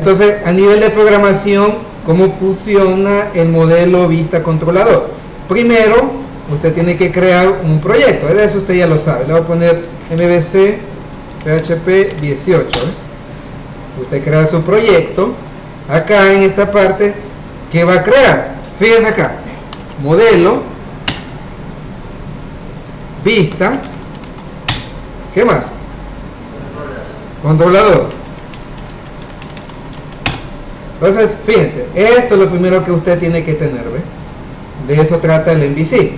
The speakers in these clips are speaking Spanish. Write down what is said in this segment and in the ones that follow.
Entonces, a nivel de programación, ¿cómo funciona el modelo vista controlador? Primero, usted tiene que crear un proyecto, de eso usted ya lo sabe. Le voy a poner MVC PHP 18. Usted crea su proyecto. Acá en esta parte, ¿qué va a crear? Fíjense acá, modelo, vista, ¿qué más? Controlador. Entonces, fíjense, esto es lo primero que usted tiene que tener, ¿ve? De eso trata el MVC.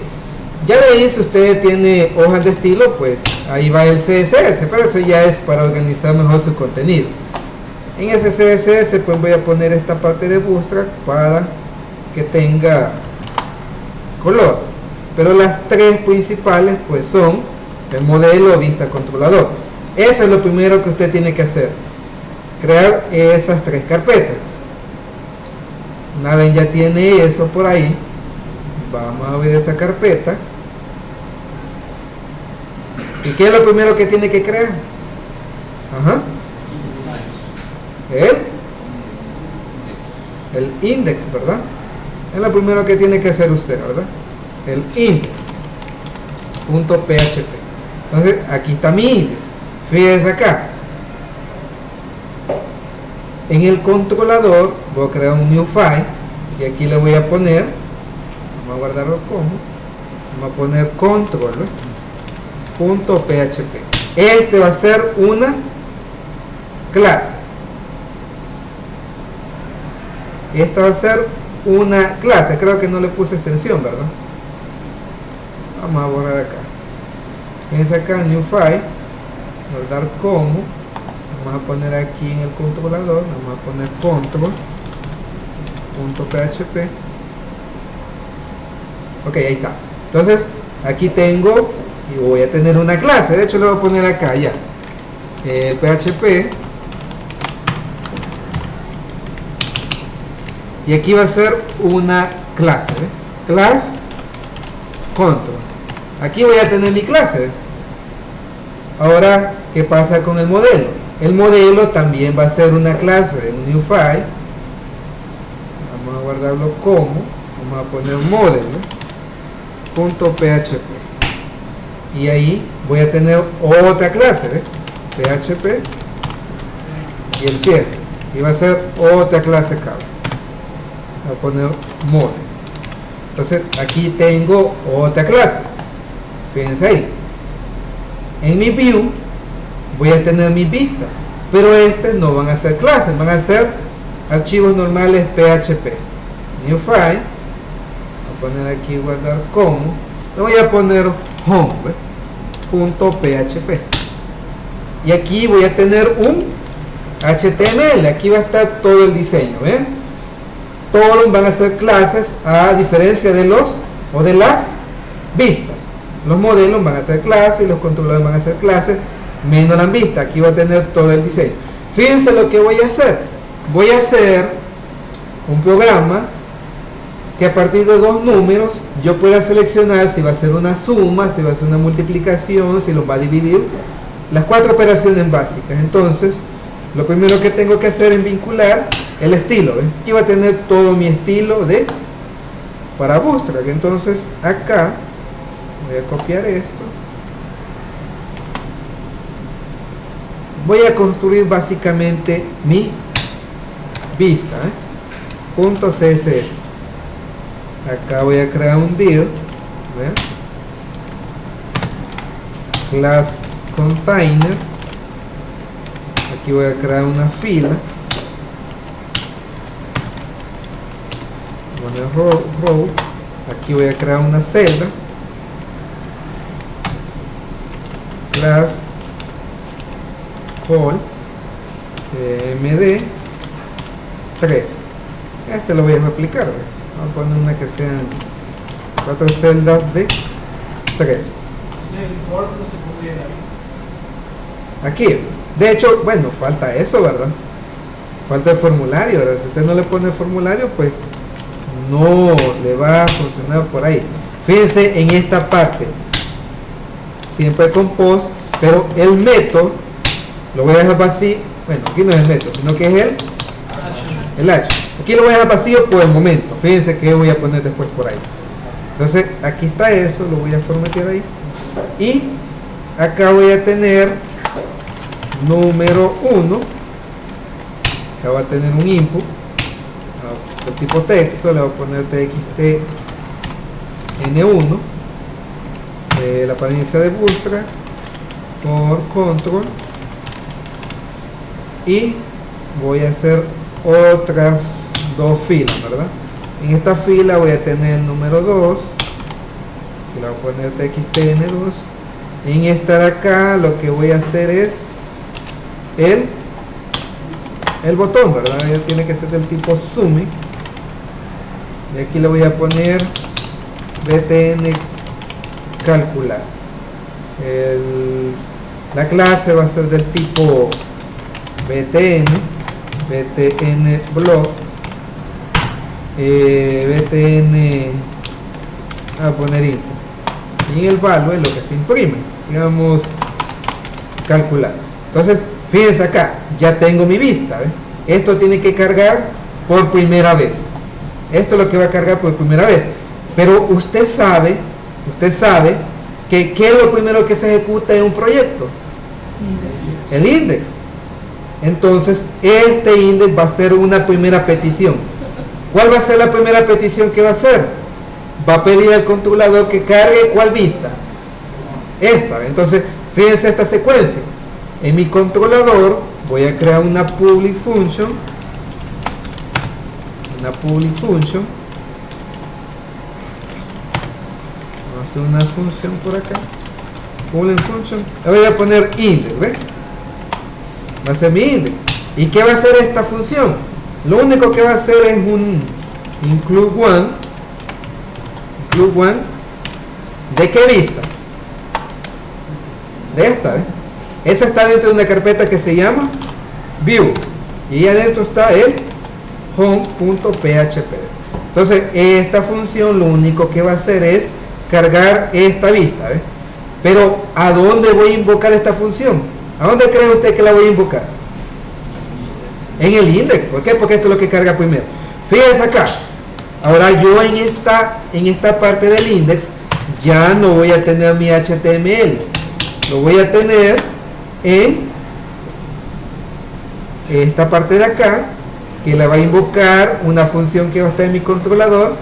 Ya de ahí, si usted tiene hojas de estilo, pues ahí va el CSS, pero eso ya es para organizar mejor su contenido. En ese CSS, pues voy a poner esta parte de Bootstrap para que tenga color. Pero las tres principales, pues son el modelo, vista, controlador. Eso es lo primero que usted tiene que hacer. Crear esas tres carpetas. Una vez ya tiene eso por ahí, vamos a ver esa carpeta. ¿Y qué es lo primero que tiene que crear? Ajá. El index, ¿verdad? Es lo primero que tiene que hacer usted, ¿verdad? El index.php. Entonces, aquí está mi index. Fíjense acá. En el controlador voy a crear un new file y aquí le voy a poner, vamos a guardarlo como, vamos a poner control.php. Este va a ser una clase. Esta va a ser una clase. Creo que no le puse extensión, ¿verdad? Vamos a borrar acá. Fíjense acá, new file, guardar como. Vamos a poner aquí en el controlador, vamos a poner control.php. Ok, ahí está. Entonces, aquí tengo, y voy a tener una clase. De hecho, lo voy a poner acá ya. PHP. Y aquí va a ser una clase. Class control. Aquí voy a tener mi clase. Ahora, ¿qué pasa con el modelo? El modelo también va a ser una clase de un new file. Vamos a guardarlo como, vamos a poner modelo.php. Y ahí voy a tener otra clase, ¿ve? PHP y el cierre. Y va a ser otra clase acá. Voy a poner modelo. Entonces aquí tengo otra clase. Fíjense ahí. En mi view voy a tener mis vistas, pero estas no van a ser clases, van a ser archivos normales PHP. New file, voy a poner aquí guardar como, le voy a poner home.php y aquí voy a tener un HTML. Aquí va a estar todo el diseño, ¿ven? Todos van a ser clases, a diferencia de los o de las vistas. Los modelos van a ser clases y los controladores van a ser clases, menos la vista. Aquí va a tener todo el diseño. Fíjense lo que voy a hacer. Voy a hacer un programa que a partir de dos números yo pueda seleccionar si va a ser una suma, si va a ser una multiplicación, si los va a dividir, las cuatro operaciones básicas. Entonces, lo primero que tengo que hacer es vincular el estilo. ¿Ven? Aquí va a tener todo mi estilo para Bootstrap. Entonces, acá voy a copiar esto. Voy a construir básicamente mi vista, .css. Acá voy a crear un div, ¿ven? Class container. Aquí voy a crear una fila. Poner row. Aquí voy a crear una celda. Class call md 3. Este lo voy a replicar. Vamos a poner una que sean 4 celdas de 3. Aquí, de hecho, bueno, falta eso, ¿verdad? Falta el formulario, ¿verdad? Si usted no le pone el formulario, pues no le va a funcionar por ahí. Fíjense en esta parte, siempre con post, pero el método lo voy a dejar así. Bueno, aquí no es el método, sino que es el el H. Aquí lo voy a dejar vacío por el momento. Fíjense que voy a poner después por ahí. Entonces aquí está eso, lo voy a formatear ahí. Y acá voy a tener número 1. Acá va a tener un input de tipo texto, le voy a poner txt n1, la apariencia de Bootstrap, for control, y voy a hacer otras dos filas, ¿verdad? En esta fila voy a tener el número 2, y le voy a poner txt n2. En esta de acá lo que voy a hacer es el botón, ¿verdad? Ya tiene que ser del tipo zooming, y aquí le voy a poner btn calcular. La clase va a ser del tipo btn block, btn, a poner info, y en el value es lo que se imprime, digamos calcular. Entonces fíjense acá, ya tengo mi vista, ¿ves? Esto tiene que cargar por primera vez. Esto es lo que va a cargar por primera vez. Pero usted sabe que ¿qué es lo primero que se ejecuta en un proyecto? El index. Entonces este index va a ser una primera petición. ¿Cuál va a ser la primera petición que va a hacer? Va a pedir al controlador que cargue ¿cuál vista? Esta. Entonces fíjense esta secuencia. En mi controlador voy a crear una public function. Vamos a hacer una función por acá. Public function. Le voy a poner index, ¿ven? Va a ser mi index. ¿Y qué va a hacer esta función? Lo único que va a hacer es un include one. ¿De qué vista? De esta, ¿ven? Esa está dentro de una carpeta que se llama view, y ahí adentro está el home.php. Entonces esta función lo único que va a hacer es cargar esta vista, ¿ves? Pero ¿a dónde voy a invocar esta función? ¿A dónde cree usted que la voy a invocar? En el index. ¿Por qué? Porque esto es lo que carga primero. Fíjense acá. Ahora yo en esta parte del index ya no voy a tener mi HTML, lo voy a tener en esta parte de acá, que la va a invocar una función que va a estar en mi controlador,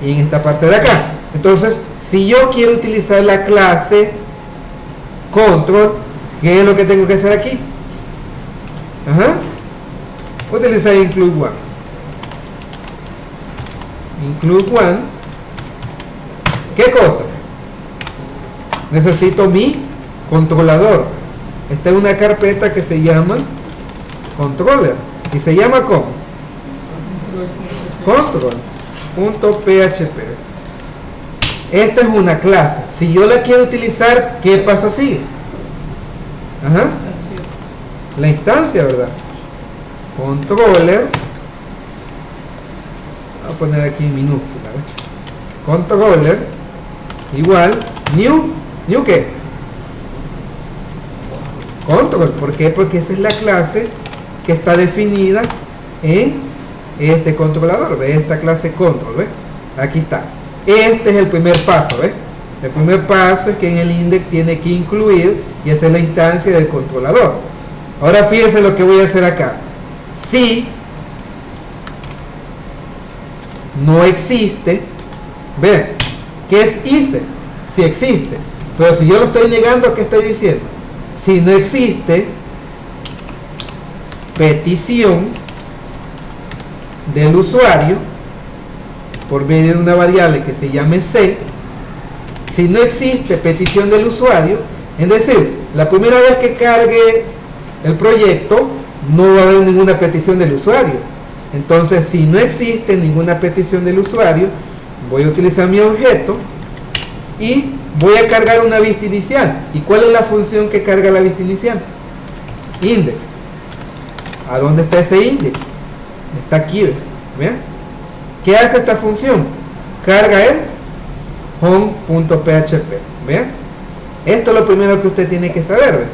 y en esta parte de acá. Entonces si yo quiero utilizar la clase control, ¿qué es lo que tengo que hacer aquí? Utilizar include one. ¿Qué cosa? Necesito mi controlador. Esta es una carpeta que se llama controller, y se llama ¿cómo? Control.php. Esta es una clase. Si yo la quiero utilizar, ¿qué pasa así? La instancia, ¿verdad? Controller, voy a poner aquí en minúscula, ¿ves? Controller igual new ¿qué? Control. ¿Por qué? Porque esa es la clase que está definida en este controlador. ¿Ves? Esta clase control, ¿ves? Aquí está. Este es el primer paso, ¿ves? El primer paso es que en el index tiene que incluir, y esa es la instancia del controlador. Ahora fíjense lo que voy a hacer acá. Si no existe, vean, ¿qué es hice? Si existe. Pero si yo lo estoy negando, ¿qué estoy diciendo? Si no existe petición del usuario por medio de una variable que se llame C, si no existe petición del usuario, es decir, la primera vez que cargue el proyecto no va a haber ninguna petición del usuario. Entonces, si no existe ninguna petición del usuario, voy a utilizar mi objeto y voy a cargar una vista inicial. ¿Y cuál es la función que carga la vista inicial? Index. ¿A dónde está ese index? Está aquí, ¿ven? ¿Qué hace esta función? Carga el home.php. ¿ven? Esto es lo primero que usted tiene que saber, ¿ven?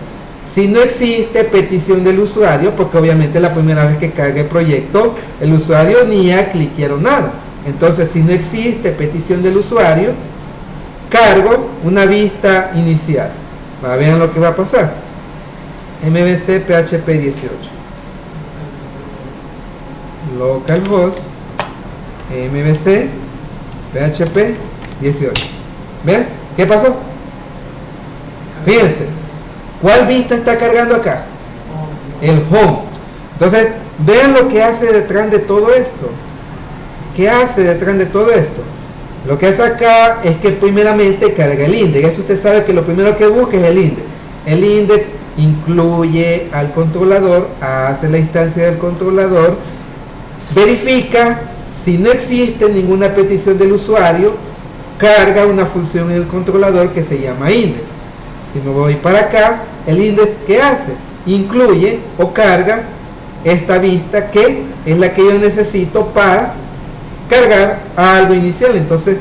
si no existe petición del usuario, porque obviamente la primera vez que cargue el proyecto, el usuario ni ha cliqueado nada. Entonces, si no existe petición del usuario, cargo una vista inicial. Vean lo que va a pasar. MVC PHP 18. Localhost MVC PHP 18. ¿Ven? ¿Qué pasó? Fíjense. ¿Cuál vista está cargando acá? El home. Entonces, vean lo que hace detrás de todo esto. ¿Qué hace detrás de todo esto? Lo que hace acá es que primeramente carga el index. Eso usted sabe que lo primero que busca es el index. El index incluye al controlador, hace la instancia del controlador, verifica si no existe ninguna petición del usuario, carga una función en el controlador que se llama index. Si me voy para acá, el index, ¿qué hace? Incluye o carga esta vista que es la que yo necesito para cargar algo inicial. Entonces,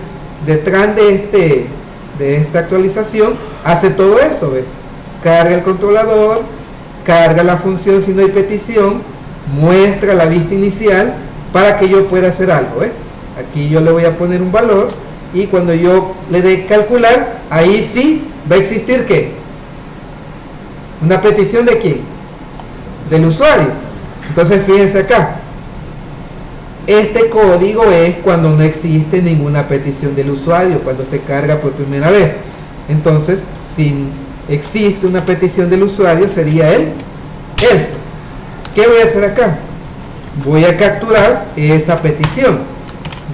detrás de esta actualización, hace todo eso, ¿ve? Carga el controlador, carga la función si no hay petición, muestra la vista inicial para que yo pueda hacer algo, ¿ve? Aquí yo le voy a poner un valor y cuando yo le dé calcular, ahí sí va a existir ¿qué? Una petición de ¿quién? Del usuario. Entonces fíjense acá, este código es cuando no existe ninguna petición del usuario, cuando se carga por primera vez. Entonces, si existe una petición del usuario, sería el else. ¿Qué voy a hacer acá? Voy a capturar esa petición.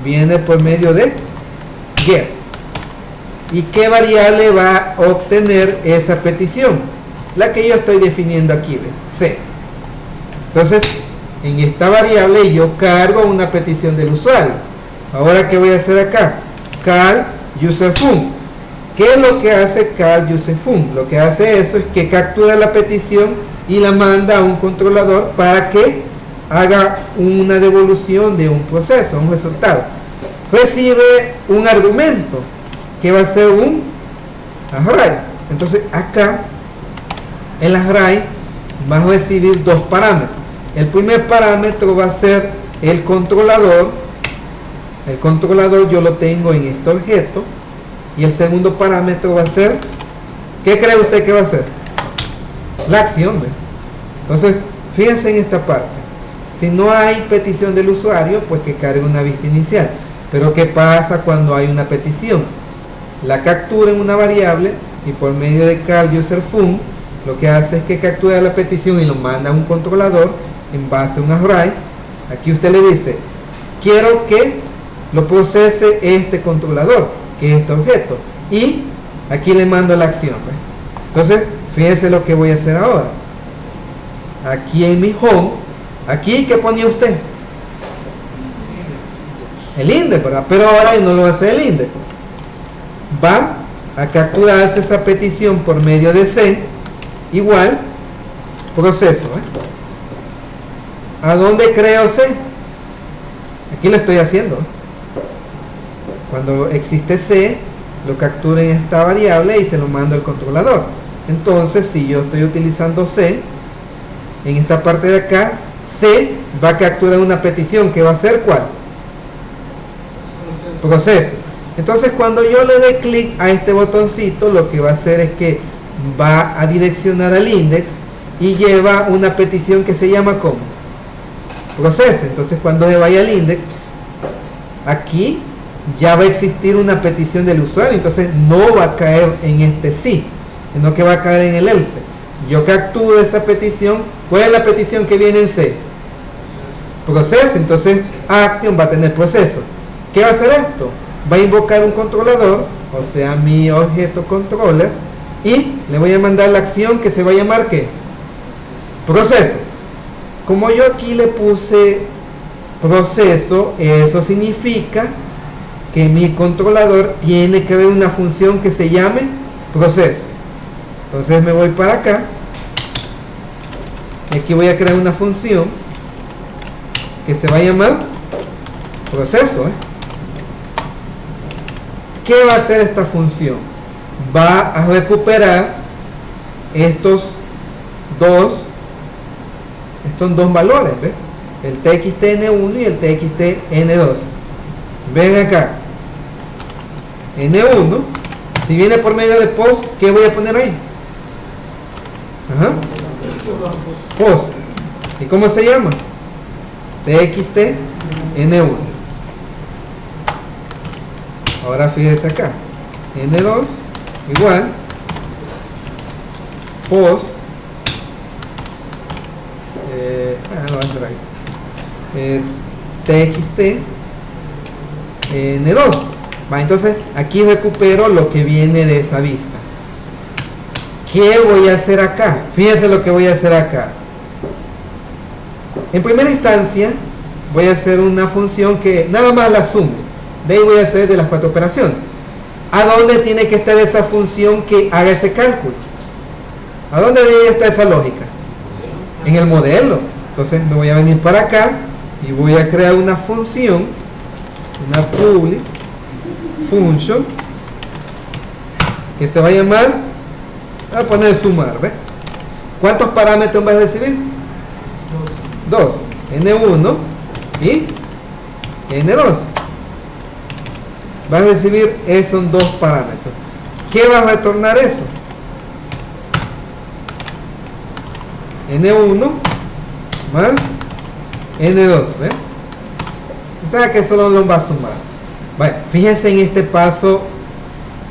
Viene por medio de get. ¿Y qué variable va a obtener esa petición? La que yo estoy definiendo aquí, ¿ve? C. Entonces, en esta variable yo cargo una petición del usuario. Ahora, ¿qué voy a hacer acá? Call userFun. ¿Qué es lo que hace call userFun? Lo que hace eso es que captura la petición y la manda a un controlador para que haga una devolución de un proceso, un resultado. Recibe un argumento que va a ser un array. Entonces acá el array va a recibir dos parámetros. El primer parámetro va a ser el controlador. El controlador yo lo tengo en este objeto. Y el segundo parámetro va a ser, ¿qué cree usted que va a ser? La acción, ¿ve? Entonces, fíjense en esta parte. Si no hay petición del usuario, pues que cargue una vista inicial. Pero ¿qué pasa cuando hay una petición? La captura en una variable y por medio de call userFun lo que hace es que captura la petición y lo manda a un controlador en base a un array. Aquí usted le dice, quiero que lo procese este controlador, que es este objeto, y aquí le mando la acción, ¿ve? Entonces, fíjese lo que voy a hacer ahora. Aquí en mi home, aquí, ¿qué ponía usted? El index, ¿verdad? Pero ahora no lo hace el index. Va a capturarse esa petición por medio de C, igual, proceso, ¿eh? ¿A dónde creo C? Aquí lo estoy haciendo, ¿eh? Cuando existe C, lo captura en esta variable y se lo mando al controlador. Entonces, si yo estoy utilizando C, en esta parte de acá, C va a capturar una petición que va a ser ¿cuál? Proceso. Entonces, cuando yo le dé clic a este botoncito, lo que va a hacer es que va a direccionar al index y lleva una petición que se llama ¿cómo? Proceso. Entonces, cuando se vaya al index, aquí ya va a existir una petición del usuario, entonces no va a caer en este sí, sino que va a caer en el else. Yo capturo esa petición. ¿Cuál es la petición que viene en C? Proceso. Entonces action va a tener proceso. ¿Qué va a hacer esto? Va a invocar un controlador, o sea mi objeto controller, y le voy a mandar la acción que se va a llamar ¿qué? Proceso. Como yo aquí le puse proceso, eso significa que mi controlador tiene que ver una función que se llame proceso. Entonces me voy para acá y aquí voy a crear una función que se va a llamar proceso, ¿eh? ¿Qué va a hacer esta función? Va a recuperar estos estos dos valores, ¿ves? El txtn1 y el txtn2. Ven acá, n1, si viene por medio de post, ¿qué voy a poner ahí? Ajá. Post. ¿Y cómo se llama? txtn1. Ahora fíjese acá, n2 igual post lo voy a hacer ahí, txtn2. Entonces aquí recupero lo que viene de esa vista. ¿Qué voy a hacer acá? Fíjense lo que voy a hacer acá. En primera instancia voy a hacer una función que nada más la sumo. De ahí voy a hacer de las 4 operaciones. ¿A dónde tiene que estar esa función que haga ese cálculo? ¿A dónde debe estar esa lógica? En el modelo. Entonces me voy a venir para acá y voy a crear una función, una public function, que se va a llamar, voy a poner sumar, ¿ves? ¿Cuántos parámetros vas a recibir? 2, n1 y n2. Vas a recibir esos 2 parámetros. ¿Qué va a retornar eso? n1 más n2, ¿ves? O sea que solo lo va a sumar. Bueno, fíjense en este paso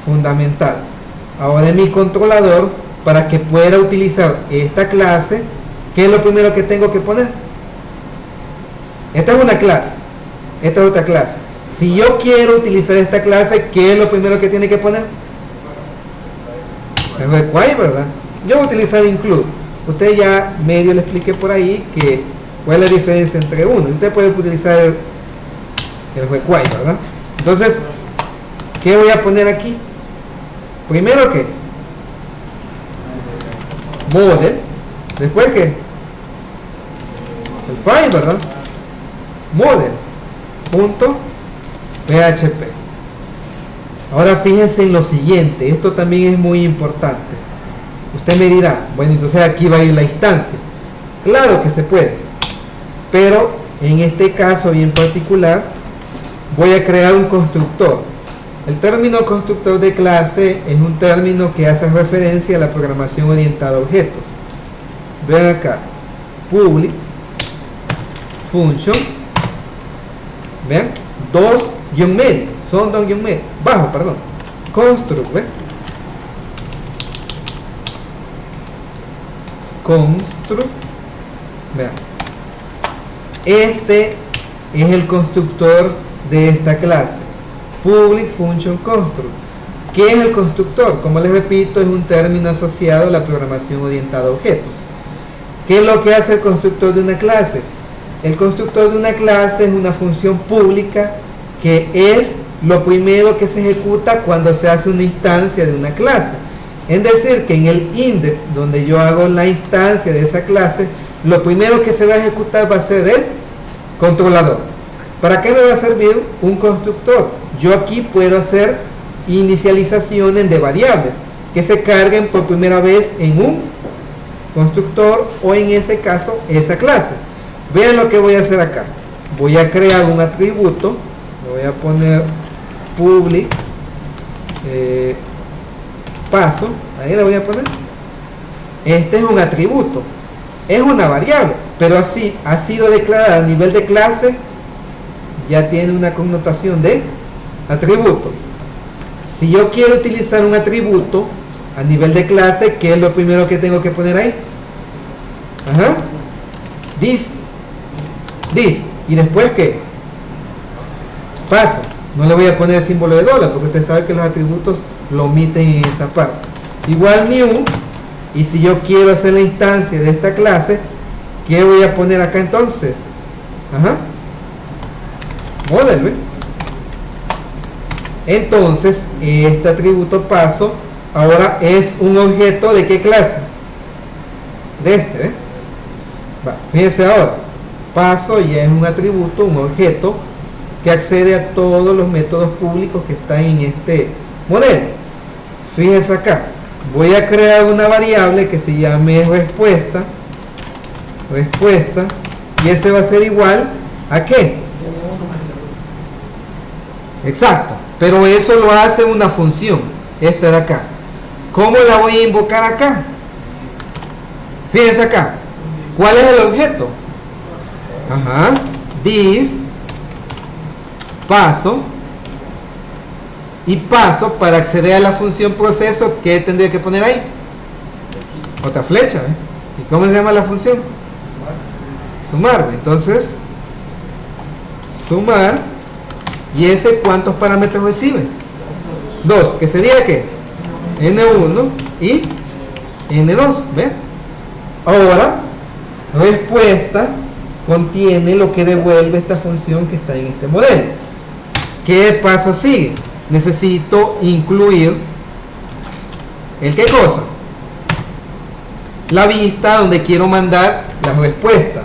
fundamental. Ahora en mi controlador, para que pueda utilizar esta clase, ¿qué es lo primero que tengo que poner? Esta es una clase, esta es otra clase. Si yo quiero utilizar esta clase, ¿qué es lo primero que tiene que poner? El require, ¿verdad? Yo voy a utilizar include. Usted ya medio le expliqué por ahí que cuál es la diferencia entre uno. Usted puede utilizar el require, ¿verdad? Entonces, ¿qué voy a poner aquí? Primero, ¿qué? Model. Después, ¿qué? El file, ¿verdad? Model. Punto PHP. Ahora fíjense en lo siguiente. Esto también es muy importante. Usted me dirá, bueno, entonces aquí va a ir la instancia. Claro que se puede. Pero en este caso bien particular, voy a crear un constructor. El término constructor de clase es un término que hace referencia a la programación orientada a objetos. Vean acá, public function, vean, 2 guión medio, son 2 guión medio, bajo, perdón, construct, ¿ven? Construct, vean, este es el constructor de esta clase, public function construct. ¿Qué es el constructor? Como les repito, es un término asociado a la programación orientada a objetos. ¿Qué es lo que hace el constructor de una clase? El constructor de una clase es una función pública que es lo primero que se ejecuta cuando se hace una instancia de una clase. Es decir, que en el index donde yo hago la instancia de esa clase, lo primero que se va a ejecutar va a ser el controlador. ¿Para qué me va a servir un constructor? Yo aquí puedo hacer inicializaciones de variables que se carguen por primera vez en un constructor o en ese caso esa clase. Vean lo que voy a hacer acá. Voy a crear un atributo, le voy a poner public paso, ahí le voy a poner. Este es un atributo, es una variable, pero así ha sido declarada a nivel de clase, ya tiene una connotación de atributo. Si yo quiero utilizar un atributo a nivel de clase, ¿qué es lo primero que tengo que poner ahí? Ajá, this, y después ¿qué? Paso. No le voy a poner el símbolo de dólar porque usted sabe que los atributos lo omiten en esa parte. Igual new, y si yo quiero hacer la instancia de esta clase, ¿qué voy a poner acá entonces? Ajá, model, ¿ve? Entonces este atributo paso ahora es un objeto ¿de qué clase? De este, ¿ve? Fíjense ahora, paso ya es un atributo, un objeto que accede a todos los métodos públicos que están en este modelo. Fíjense acá, voy a crear una variable que se llame respuesta, y ese va a ser igual a ¿qué? Exacto, pero eso lo hace una función, esta de acá. ¿Cómo la voy a invocar acá? Fíjense acá, ¿cuál es el objeto? Ajá, this, paso, y paso para acceder a la función proceso. ¿Qué tendría que poner ahí? Otra flecha, ¿eh? ¿Y cómo se llama la función? Sumar. Entonces, sumar, y ese ¿cuántos parámetros recibe? 2, que sería ¿qué? N1 y N2, ¿ven? Ahora, respuesta contiene lo que devuelve esta función que está en este modelo. ¿Qué paso sigue? Necesito incluir ¿el qué cosa? La vista donde quiero mandar la respuesta.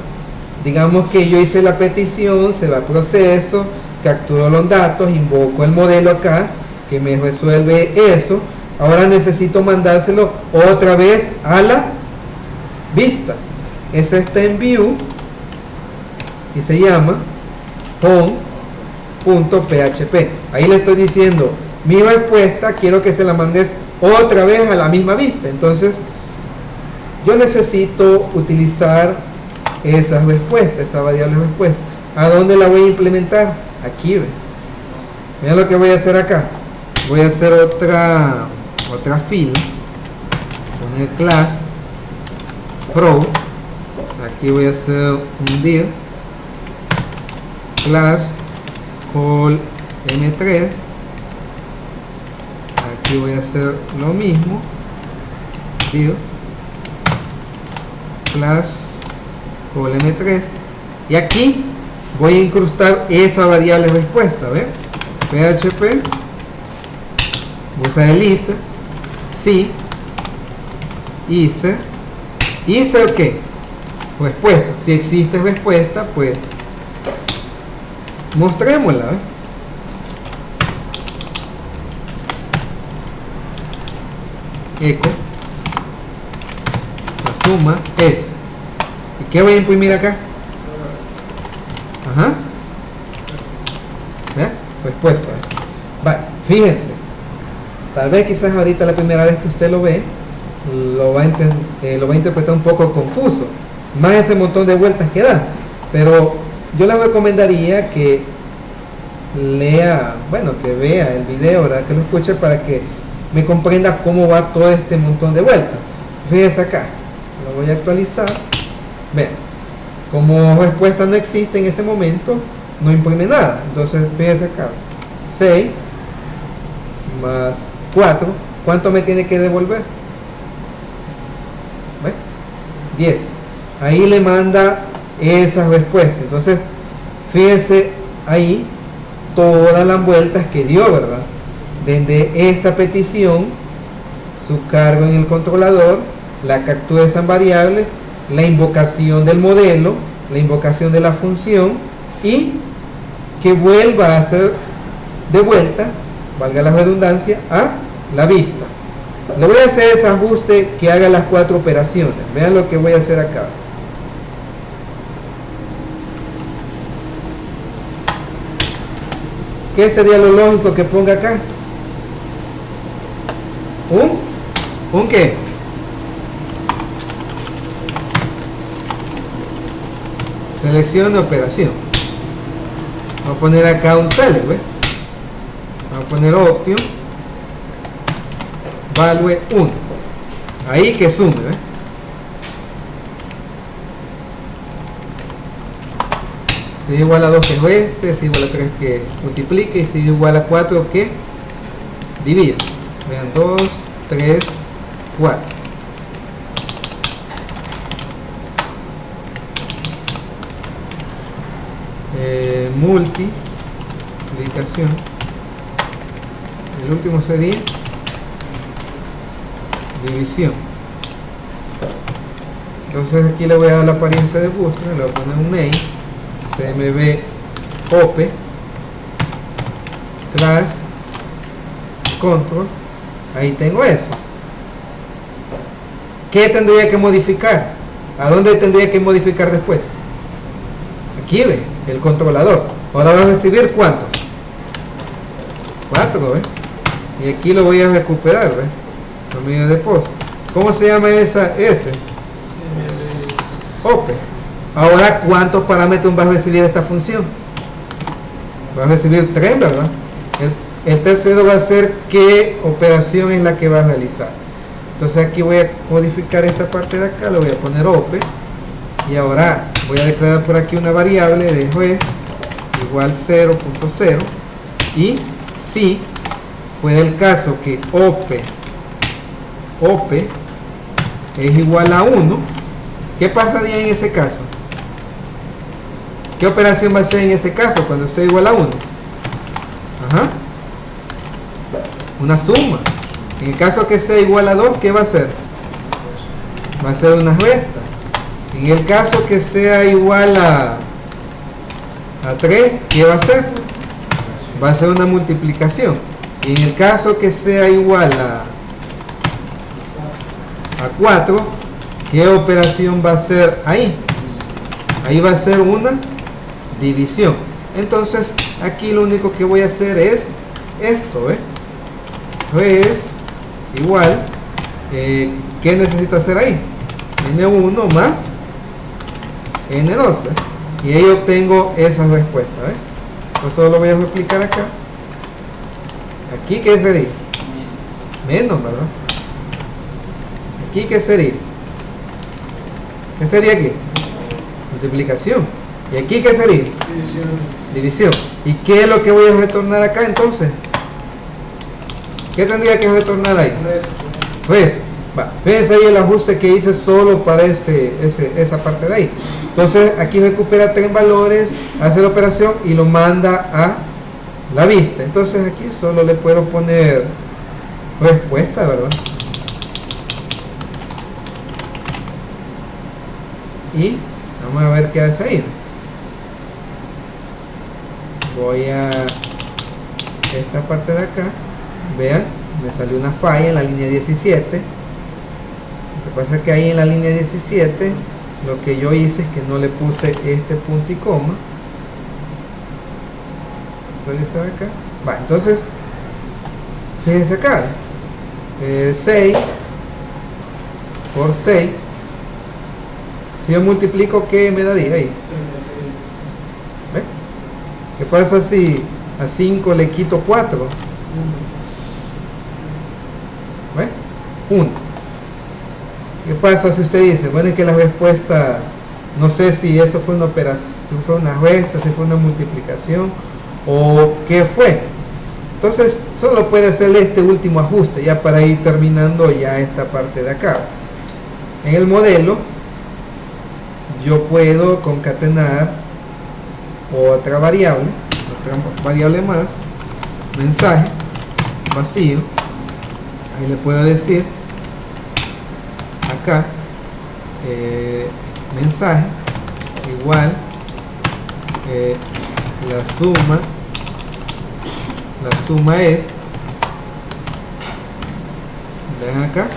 Digamos que yo hice la petición, se va a proceso, capturo los datos, invoco el modelo acá, que me resuelve eso. Ahora necesito mandárselo otra vez a la vista. Ese está en view y se llama home.php. Ahí le estoy diciendo mi respuesta, quiero que se la mandes otra vez a la misma vista. Entonces yo necesito utilizar esa respuesta, esa variable respuesta. ¿A dónde la voy a implementar? Aquí, ve. Vean lo que voy a hacer acá. Voy a hacer otra fila, poner class pro. Aquí voy a hacer un div class call m3. Aquí voy a hacer lo mismo, div class call m3, y aquí voy a incrustar esa variable respuesta. ¿Ve? php usa el ISE, sí, ISE o qué, respuesta. Si existe respuesta, pues mostrémosla. ¿Ve? Eco, la suma es, ¿y qué voy a imprimir acá? Ajá, ¿ve? Respuesta. Vale, fíjense, tal vez quizás ahorita la primera vez que usted lo ve lo va a interpretar un poco confuso, más ese montón de vueltas que da, pero yo le recomendaría que lea, bueno, que vea el video, ¿verdad? Que lo escuche para que me comprenda cómo va todo este montón de vueltas. Fíjense acá, lo voy a actualizar. Vean, como respuesta no existe en ese momento, no imprime nada. Entonces fíjense acá, 6 más 4, ¿cuánto me tiene que devolver? ¿Ve? 10. Ahí le manda esa respuesta. Entonces fíjense ahí todas las vueltas que dio, ¿verdad? Desde esta petición, su cargo en el controlador, la captura de esas variables, la invocación del modelo, la invocación de la función, y que vuelva a hacer de vuelta, valga la redundancia, a la vista. Le voy a hacer ese ajuste que haga las 4 operaciones. Vean lo que voy a hacer acá. ¿Qué sería lo lógico que ponga acá? ¿Un qué? Selección de operación. Voy a poner acá un select, ¿ves? Voy a poner option value 1. Ahí que sume, ¿ves? Si es igual a 2 que reste, si es igual a 3 que multiplique, y si es igual a 4 que divide. Vean, 2, 3, 4. Multiplicación. El último sería división. Entonces aquí le voy a dar la apariencia de Bootstrap, le voy a poner un name, cmv op class control. Ahí tengo eso. ¿qué tendría que modificar? ¿A dónde tendría que modificar después? Aquí ve, el controlador. Ahora va a recibir ¿cuántos? 4, ¿ve? Y aquí lo voy a recuperar, ¿ve? Por medio de pozo. ¿Cómo se llama esa S? OP. Ahora, ¿cuántos parámetros va a recibir esta función? Va a recibir 3, ¿verdad? El tercero va a ser qué operación es la que va a realizar. Entonces aquí voy a codificar esta parte de acá, lo voy a poner OP. Y ahora voy a declarar por aquí una variable de res igual 0.0. Y si fuera el caso que OP es igual a 1, ¿qué pasaría en ese caso? ¿Qué operación va a ser en ese caso cuando sea igual a 1? Ajá. Una suma. En el caso que sea igual a 2, ¿qué va a ser? Va a ser una resta. En el caso que sea igual a 3, ¿qué va a ser? Va a ser una multiplicación. Y en el caso que sea igual a 4, ¿qué operación va a ser ahí? Ahí va a ser una división. Entonces aquí lo único que voy a hacer es esto, es igual, ¿qué necesito hacer ahí? N1 más N2, y ahí obtengo esa respuesta. Entonces solo lo voy a replicar acá. Aquí ¿qué sería? Menos, ¿verdad? Aquí ¿qué sería? ¿Qué sería aquí? Multiplicación. ¿Y aquí qué sería? División. División. ¿Y qué es lo que voy a retornar acá entonces? ¿Qué tendría que retornar ahí? Pues, fíjense ahí el ajuste que hice solo para esa parte de ahí. Entonces aquí recupera 3 valores, hace la operación y lo manda a la vista. Entonces aquí solo le puedo poner respuesta, ¿verdad? Y vamos a ver qué hace ahí. Voy a esta parte de acá. Vean, me salió una falla en la línea 17. Lo que pasa es que ahí en la línea 17 lo que yo hice es que no le puse este punto y coma. Actualizar acá. Va, entonces fíjense acá, 6 por 6. Si yo multiplico, ¿qué me daría ahí? ¿Ve? ¿Qué pasa si a 5 le quito 4? ¿Ve? 1. ¿Qué pasa si usted dice, bueno, es que la respuesta, no sé si eso fue una operación, si fue una resta, si fue una multiplicación o qué fue? Entonces solo puede hacer este último ajuste ya para ir terminando ya esta parte de acá. En el modelo yo puedo concatenar otra variable más, mensaje vacío. Ahí le puedo decir acá mensaje igual la suma es, ven acá,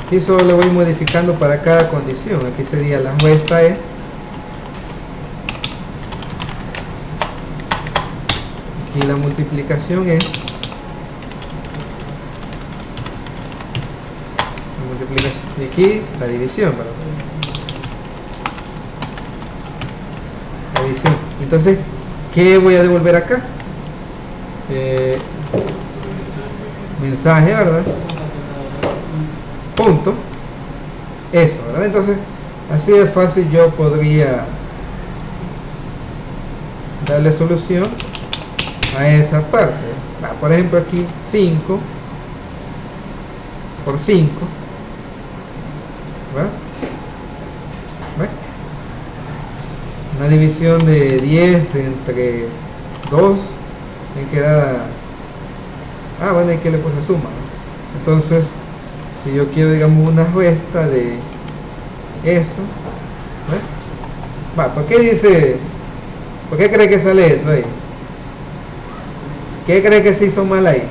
aquí solo le voy modificando para cada condición. Aquí sería la resta es, aquí la multiplicación es, y aquí la división, ¿verdad? La división. Entonces, ¿qué voy a devolver acá? Mensaje, ¿verdad? Punto. Eso, ¿verdad? Entonces, así de fácil yo podría darle solución a esa parte. Por ejemplo, aquí 5 por 5. ¿Ve? Una división de 10 entre 2 me queda, bueno, aquí le puse suma, ¿no? Entonces si yo quiero, digamos, una resta de eso, ¿ve? ¿Por qué dice, por qué cree que sale eso ahí? ¿Qué cree que se hizo mal ahí?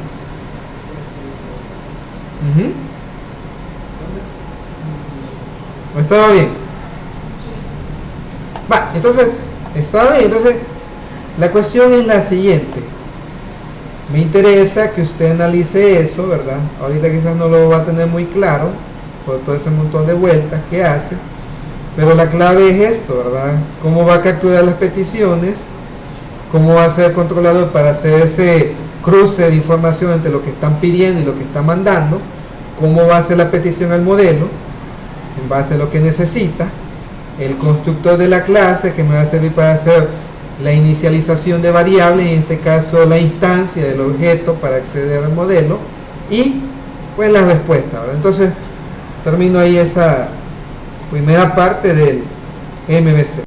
¿O estaba bien? Va, entonces, estaba bien. Entonces, la cuestión es la siguiente. Me interesa que usted analice eso, ¿verdad? Ahorita quizás no lo va a tener muy claro por todo ese montón de vueltas que hace, pero la clave es esto, ¿verdad? Cómo va a capturar las peticiones, cómo va a ser controlador para hacer ese cruce de información entre lo que están pidiendo y lo que están mandando, cómo va a hacer la petición al modelo en base a lo que necesita, el constructor de la clase que me va a servir para hacer la inicialización de variables, en este caso la instancia del objeto para acceder al modelo, y pues la respuesta, ¿verdad? Entonces termino ahí esa primera parte del MVC.